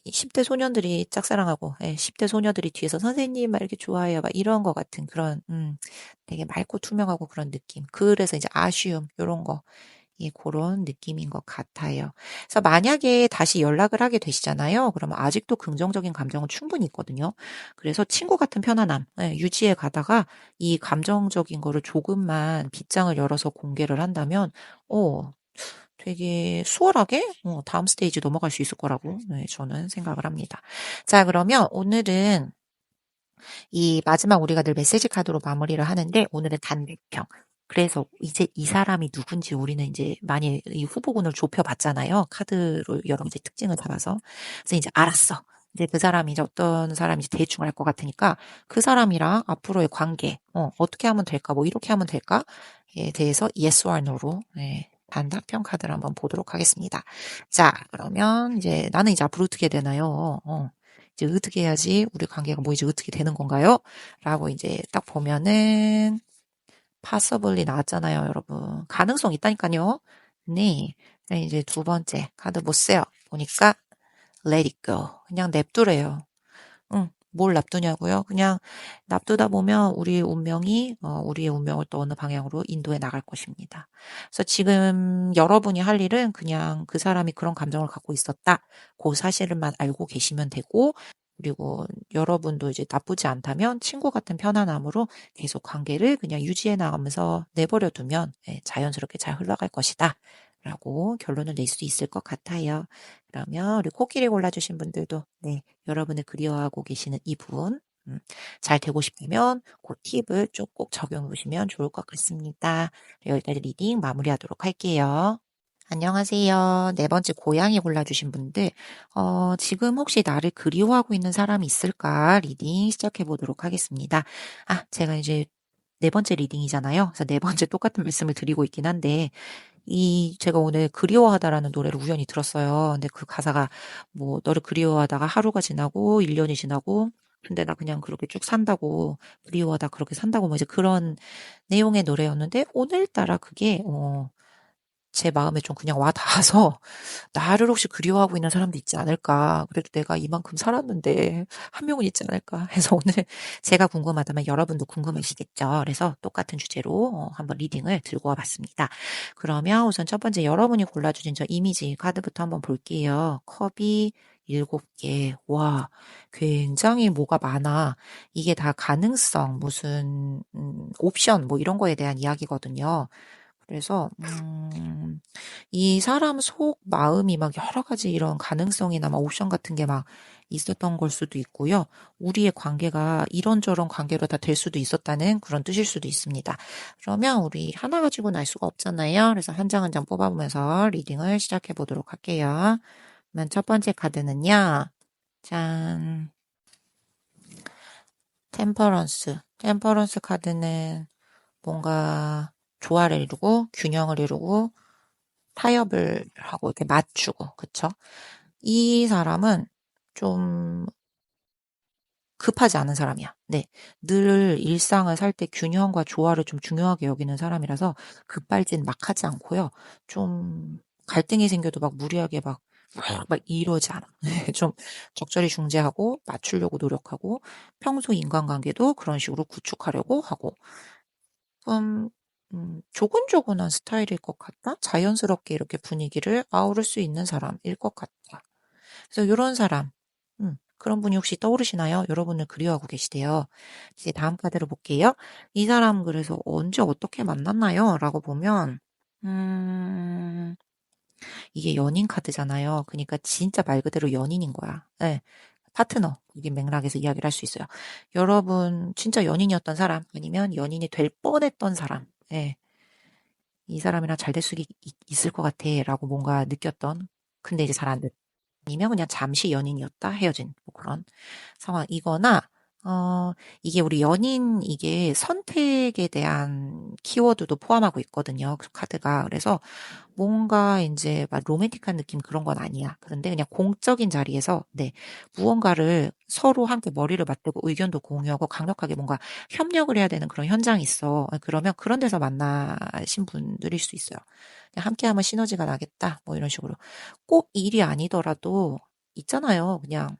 10대 소년들이 짝사랑하고, 10대 소녀들이 뒤에서 선생님 막 이렇게 좋아해요. 막 이런 거 같은 그런, 되게 맑고 투명하고 그런 느낌. 그래서 이제 아쉬움, 요런 거. 예, 그런 느낌인 것 같아요. 그래서 만약에 다시 연락을 하게 되시잖아요. 그러면 아직도 긍정적인 감정은 충분히 있거든요. 그래서 친구 같은 편안함, 유지해 가다가 이 감정적인 거를 조금만 빗장을 열어서 공개를 한다면, 되게 수월하게 다음 스테이지 넘어갈 수 있을 거라고, 네, 저는 생각을 합니다. 자, 그러면 오늘은 이 마지막 우리가 늘 메시지 카드로 마무리를 하는데 오늘은 단백평. 그래서 이제 이 사람이 누군지 우리는 이제 많이 이 후보군을 좁혀봤잖아요. 카드로 여러 이제 특징을 잡아서. 그래서 이제 알았어. 이제 그 사람이 이제 어떤 사람인지 대충 알 것 같으니까 그 사람이랑 앞으로의 관계, 어떻게 하면 될까, 뭐 이렇게 하면 될까에 대해서 yes or no로, 네, 단답형 카드를 한번 보도록 하겠습니다. 자, 그러면 이제 나는 이제 앞으로 어떻게 되나요? 이제 어떻게 해야지 우리 관계가 뭐 이제 어떻게 되는 건가요? 라고 이제 딱 보면은 possibly 나왔잖아요, 여러분. 가능성 있다니까요. 네. 그럼 이제 두 번째 카드 못 써요. 보니까 let it go. 그냥 냅두래요. 응. 뭘 납두냐고요? 그냥 납두다 보면 우리의 운명을 또 어느 방향으로 인도해 나갈 것입니다. 그래서 지금 여러분이 할 일은 그냥 그 사람이 그런 감정을 갖고 있었다. 그 사실만 알고 계시면 되고, 그리고 여러분도 이제 나쁘지 않다면 친구 같은 편안함으로 계속 관계를 그냥 유지해 나가면서 내버려 두면, 자연스럽게 잘 흘러갈 것이다. 라고 결론을 낼 수 있을 것 같아요. 그러면 우리 코끼리 골라주신 분들도 네, 여러분을 그리워하고 계시는 이분 잘 되고 싶으면 그 팁을 좀 꼭 적용해 보시면 좋을 것 같습니다. 여기까지 리딩 마무리하도록 할게요. 안녕하세요. 네 번째 고양이 골라주신 분들, 지금 혹시 나를 그리워하고 있는 사람이 있을까? 리딩 시작해 보도록 하겠습니다. 제가 이제 네 번째 리딩이잖아요. 그래서 네 번째 똑같은 말씀을 드리고 있긴 한데, 제가 오늘 그리워하다라는 노래를 우연히 들었어요. 근데 그 가사가 뭐, 너를 그리워하다가 하루가 지나고, 1년이 지나고, 근데 나 그냥 그렇게 쭉 산다고, 그리워하다 그렇게 산다고, 뭐 이제 그런 내용의 노래였는데, 오늘따라 그게, 제 마음에 좀 그냥 와 닿아서 나를 혹시 그리워하고 있는 사람도 있지 않을까? 그래도 내가 이만큼 살았는데 한 명은 있지 않을까? 해서 오늘 제가 궁금하다면 여러분도 궁금하시겠죠? 그래서 똑같은 주제로 한번 리딩을 들고 와봤습니다. 그러면 우선 첫 번째 여러분이 골라주신 저 이미지 카드부터 한번 볼게요. 컵이 7개. 와, 굉장히 뭐가 많아. 이게 다 가능성, 무슨 옵션 뭐 이런 거에 대한 이야기거든요. 그래서 이 사람 속 마음이 막 여러 가지 이런 가능성이나 막 옵션 같은 게 막 있었던 걸 수도 있고요. 우리의 관계가 이런저런 관계로 다 될 수도 있었다는 그런 뜻일 수도 있습니다. 그러면 우리 하나 가지고는 알 수가 없잖아요. 그래서 한 장 한 장 뽑아보면서 리딩을 시작해 보도록 할게요. 그러면 첫 번째 카드는요. 짠. 템퍼런스. 템퍼런스 카드는 뭔가 조화를 이루고 균형을 이루고 타협을 하고 이렇게 맞추고, 그쵸? 이 사람은 좀 급하지 않은 사람이야. 네. 늘 일상을 살 때 균형과 조화를 좀 중요하게 여기는 사람이라서 급발진 막 하지 않고요. 좀 갈등이 생겨도 막 무리하게 막 이러지 않아. 좀 적절히 중재하고 맞추려고 노력하고 평소 인간관계도 그런 식으로 구축하려고 하고 좀 조곤조곤한 스타일일 것 같다? 자연스럽게 이렇게 분위기를 아우를 수 있는 사람일 것 같다. 그래서 요런 사람, 그런 분이 혹시 떠오르시나요? 여러분을 그리워하고 계시대요. 이제 다음 카드로 볼게요. 이 사람 그래서 언제 어떻게 만났나요? 라고 보면, 음, 이게 연인 카드잖아요. 그러니까 진짜 말 그대로 연인인 거야. 네. 파트너. 이게 맥락에서 이야기를 할 수 있어요. 여러분, 진짜 연인이었던 사람, 아니면 연인이 될 뻔했던 사람. 예. 이 사람이랑 잘 될 수 있을 것 같아. 라고 뭔가 느꼈던. 근데 이제 잘 안 됐. 아니면 그냥 잠시 연인이었다 헤어진 뭐 그런 상황이거나 이게 우리 연인 이게 선택에 대한 키워드도 포함하고 있거든요. 그 카드가. 그래서 뭔가 이제 막 로맨틱한 느낌 그런 건 아니야. 그런데 그냥 공적인 자리에서 네, 무언가를 서로 함께 머리를 맞대고 의견도 공유하고 강력하게 뭔가 협력을 해야 되는 그런 현장이 있어. 그러면 그런 데서 만나신 분들일 수 있어요. 그냥 함께하면 시너지가 나겠다. 뭐 이런 식으로. 꼭 일이 아니더라도 있잖아요. 그냥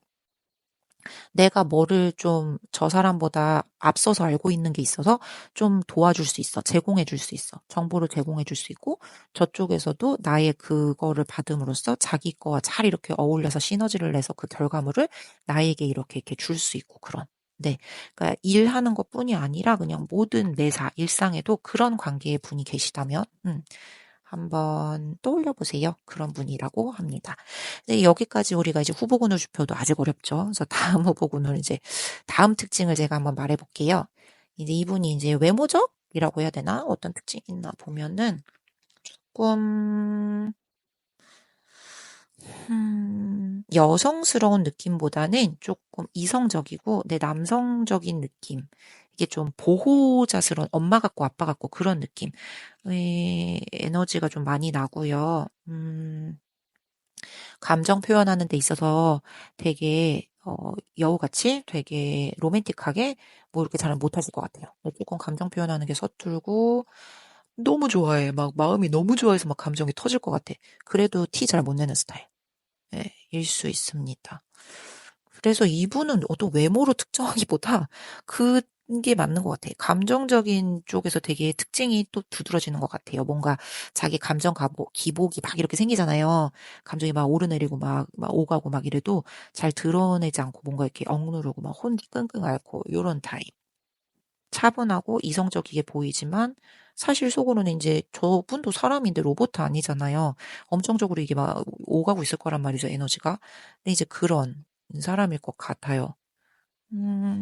내가 뭐를 좀 저 사람보다 앞서서 알고 있는 게 있어서 좀 도와줄 수 있어. 제공해 줄 수 있어. 정보를 제공해 줄 수 있고 저쪽에서도 나의 그거를 받음으로써 자기 거와 잘 이렇게 어울려서 시너지를 내서 그 결과물을 나에게 이렇게 줄 수 있고 그런. 네. 그러니까 일하는 것뿐이 아니라 그냥 모든 매사, 일상에도 그런 관계의 분이 계시다면 한번 떠올려 보세요. 그런 분이라고 합니다. 네, 여기까지 우리가 이제 후보군을 좁혀도 아직 어렵죠. 그래서 다음 후보군을 이제 다음 특징을 제가 한번 말해 볼게요. 이제 이분이 이제 외모적이라고 해야 되나? 어떤 특징이 있나 보면은 조금 여성스러운 느낌보다는 조금 이성적이고 내 남성적인 느낌. 이게 좀 보호자스러운 엄마 같고 아빠 같고 그런 느낌. 에너지가 좀 많이 나고요. 감정 표현하는 데 있어서 되게 여우같이 되게 로맨틱하게 뭐 이렇게 잘 못하실 것 같아요. 조금 감정 표현하는 게 서툴고 너무 좋아해. 막 마음이 너무 좋아해서 막 감정이 터질 것 같아. 그래도 티 잘 못 내는 스타일. 예, 일 수 있습니다. 그래서 이분은 어떤 외모로 특정하기보다 그게 맞는 것 같아요. 감정적인 쪽에서 되게 특징이 또 두드러지는 것 같아요. 뭔가 자기 감정 기복이 막 이렇게 생기잖아요. 감정이 막 오르내리고 막 오가고 막 이래도 잘 드러내지 않고 뭔가 이렇게 억누르고 막 혼자 끙끙 앓고 요런 타입. 차분하고 이성적이게 보이지만 사실 속으로는 이제 저분도 사람인데 로봇 아니잖아요. 엄청적으로 이게 막 오가고 있을 거란 말이죠, 에너지가. 근데 이제 그런 사람일 것 같아요.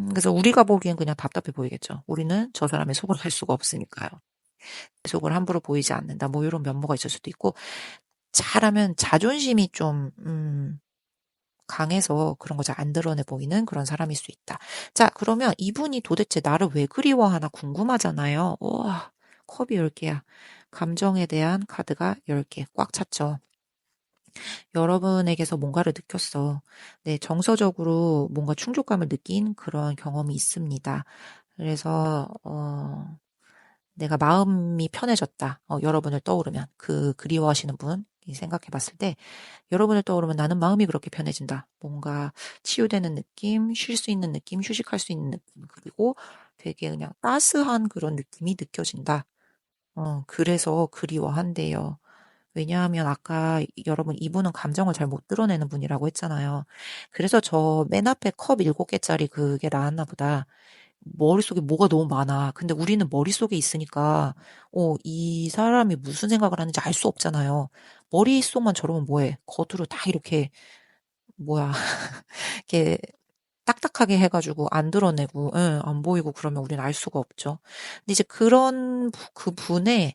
그래서 우리가 보기엔 그냥 답답해 보이겠죠. 우리는 저 사람의 속을 알 수가 없으니까요. 속을 함부로 보이지 않는다. 뭐 이런 면모가 있을 수도 있고, 잘하면 자존심이 좀, 강해서 그런 거 잘 안 드러내 보이는 그런 사람일 수 있다. 자, 그러면 이분이 도대체 나를 왜 그리워하나 궁금하잖아요. 우와, 컵이 10개야. 감정에 대한 카드가 10개 꽉 찼죠. 여러분에게서 뭔가를 느꼈어. 네, 정서적으로 뭔가 충족감을 느낀 그런 경험이 있습니다. 그래서, 내가 마음이 편해졌다. 여러분을 떠오르면 그 그리워하시는 분 생각해 봤을 때 여러분을 떠오르면 나는 마음이 그렇게 편해진다. 뭔가 치유되는 느낌, 쉴 수 있는 느낌, 휴식할 수 있는 느낌, 그리고 되게 그냥 따스한 그런 느낌이 느껴진다. 그래서 그리워한대요. 왜냐하면 아까 여러분 이분은 감정을 잘 못 드러내는 분이라고 했잖아요. 그래서 저 맨 앞에 컵 7개짜리 그게 나왔나 보다. 머릿속에 뭐가 너무 많아. 근데 우리는 머릿속에 있으니까, 이 사람이 무슨 생각을 하는지 알 수 없잖아요. 머릿속만 저러면 뭐해? 겉으로 다 이렇게, 뭐야, 이렇게 딱딱하게 해가지고 안 드러내고, 응, 안 보이고 그러면 우리는 알 수가 없죠. 근데 이제 그런 그 분의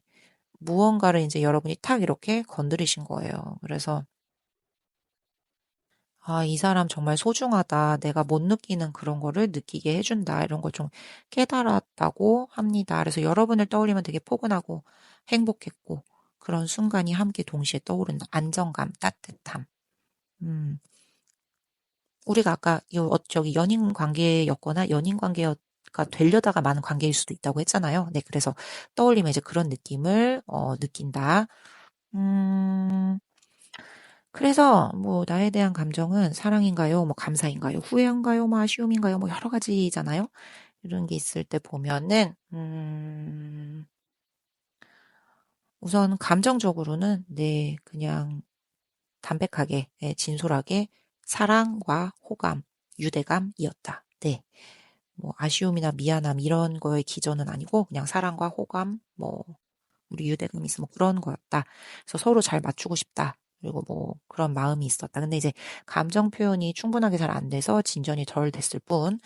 무언가를 이제 여러분이 탁 이렇게 건드리신 거예요. 그래서 아, 이 사람 정말 소중하다. 내가 못 느끼는 그런 거를 느끼게 해준다. 이런 걸 좀 깨달았다고 합니다. 그래서 여러분을 떠올리면 되게 포근하고 행복했고 그런 순간이 함께 동시에 떠오른다. 안정감, 따뜻함. 음, 우리가 아까 저기 연인 관계였거나 연인 관계가 되려다가 많은 관계일 수도 있다고 했잖아요. 네, 그래서 떠올리면 이제 그런 느낌을 느낀다. 음, 그래서 뭐 나에 대한 감정은 사랑인가요? 뭐 감사인가요? 후회인가요? 뭐 아쉬움인가요? 뭐 여러 가지잖아요. 이런 게 있을 때 보면은 우선 감정적으로는 네 그냥 담백하게 진솔하게 사랑과 호감, 유대감이었다. 네. 뭐 아쉬움이나 미안함 이런 거의 기저는 아니고 그냥 사랑과 호감 뭐 우리 유대감이 있어 뭐 그런 거였다. 그래서 서로 잘 맞추고 싶다. 그리고 뭐 그런 마음이 있었다. 근데 이제 감정 표현이 충분하게 잘 안 돼서 진전이 덜 됐을 뿐,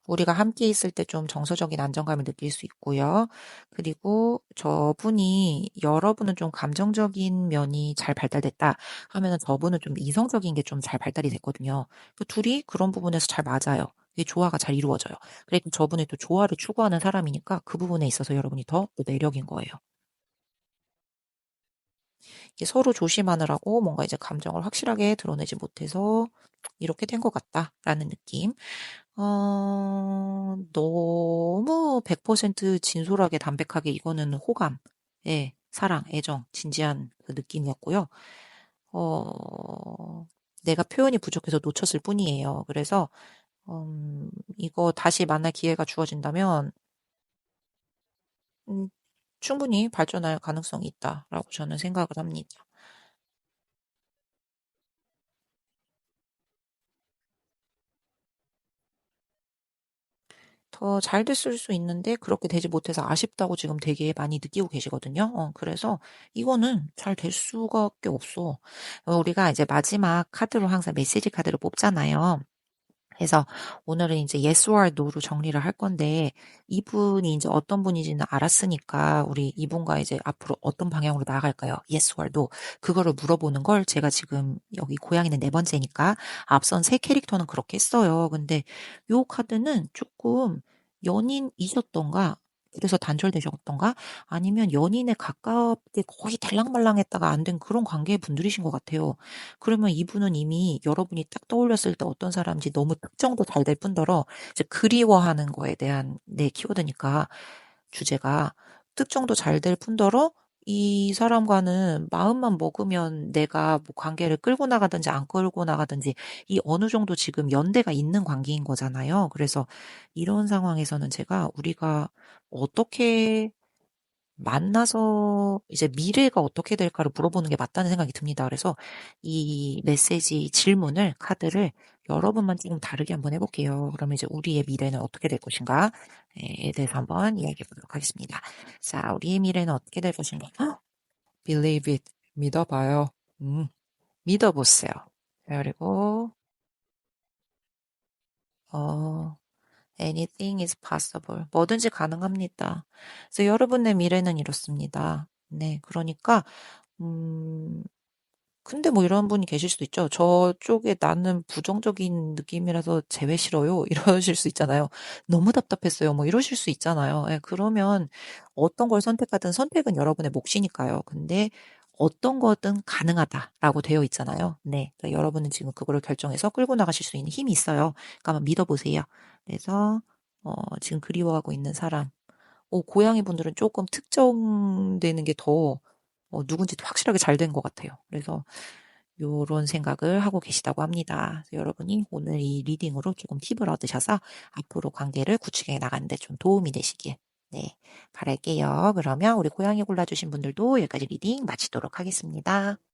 우리가 함께 있을 때 좀 정서적인 안정감을 느낄 수 있고요. 그리고 저분이 여러분은 좀 감정적인 면이 잘 발달됐다 하면은 저분은 좀 이성적인 게 좀 잘 발달이 됐거든요. 그 둘이 그런 부분에서 잘 맞아요. 이게 조화가 잘 이루어져요. 그리고 저분이 또 조화를 추구하는 사람이니까 그 부분에 있어서 여러분이 더 매력인 거예요. 이게 서로 조심하느라고 뭔가 이제 감정을 확실하게 드러내지 못해서 이렇게 된 것 같다라는 느낌. 너무 100% 진솔하게 담백하게 이거는 호감, 예, 사랑, 애정, 진지한 그 느낌이었고요. 내가 표현이 부족해서 놓쳤을 뿐이에요. 그래서 이거 다시 만날 기회가 주어진다면 음, 충분히 발전할 가능성이 있다라고 저는 생각을 합니다. 더 잘 됐을 수 있는데 그렇게 되지 못해서 아쉽다고 지금 되게 많이 느끼고 계시거든요. 그래서 이거는 잘 될 수밖에 없어. 우리가 이제 마지막 카드로 항상 메시지 카드를 뽑잖아요. 그래서 오늘은 이제 yes or no로 정리를 할 건데 이분이 이제 어떤 분인지는 알았으니까 우리 이분과 이제 앞으로 어떤 방향으로 나아갈까요? yes or no. 그거를 물어보는 걸 제가 지금 여기 고양이는 네 번째니까 앞선 세 캐릭터는 그렇게 했어요. 근데 요 카드는 조금 연인이셨던가 그래서 단절되셨던가 아니면 연인에 가깝게 거의 달랑말랑했다가 안 된 그런 관계의 분들이신 것 같아요. 그러면 이분은 이미 여러분이 딱 떠올렸을 때 어떤 사람인지 너무 특정도 잘 될 뿐더러 이제 그리워하는 거에 대한 내 키워드니까 주제가 특정도 잘 될 뿐더러 이 사람과는 마음만 먹으면 내가 뭐 관계를 끌고 나가든지 안 끌고 나가든지 이 어느 정도 지금 연대가 있는 관계인 거잖아요. 그래서 이런 상황에서는 제가 우리가 어떻게 만나서 이제 미래가 어떻게 될까를 물어보는 게 맞다는 생각이 듭니다. 그래서 이 메시지 질문을 카드를 여러분만 조금 다르게 한번 해볼게요. 그러면 이제 우리의 미래는 어떻게 될 것인가에 대해서 한번 이야기해 보도록 하겠습니다. 자, 우리의 미래는 어떻게 될 것인가? Believe it. 믿어봐요. 믿어보세요. 그리고, 어, anything is possible. 뭐든지 가능합니다. 그래서 여러분의 미래는 이렇습니다. 네, 그러니까, 음, 근데 뭐 이런 분이 계실 수도 있죠. 저쪽에 나는 부정적인 느낌이라서 재회 싫어요. 이러실 수 있잖아요. 너무 답답했어요. 뭐 이러실 수 있잖아요. 예, 그러면 어떤 걸 선택하든 선택은 여러분의 몫이니까요. 근데 어떤 거든 가능하다라고 되어 있잖아요. 네. 그러니까 여러분은 지금 그거를 결정해서 끌고 나가실 수 있는 힘이 있어요. 그러니까 한번 믿어보세요. 그래서, 지금 그리워하고 있는 사람. 고양이 분들은 조금 특정되는 게 더, 누군지 확실하게 잘 된 것 같아요. 그래서 요런 생각을 하고 계시다고 합니다. 그래서 여러분이 오늘 이 리딩으로 조금 팁을 얻으셔서 앞으로 관계를 구축해 나가는 데 좀 도움이 되시길, 네, 바랄게요. 그러면 우리 고양이 골라주신 분들도 여기까지 리딩 마치도록 하겠습니다.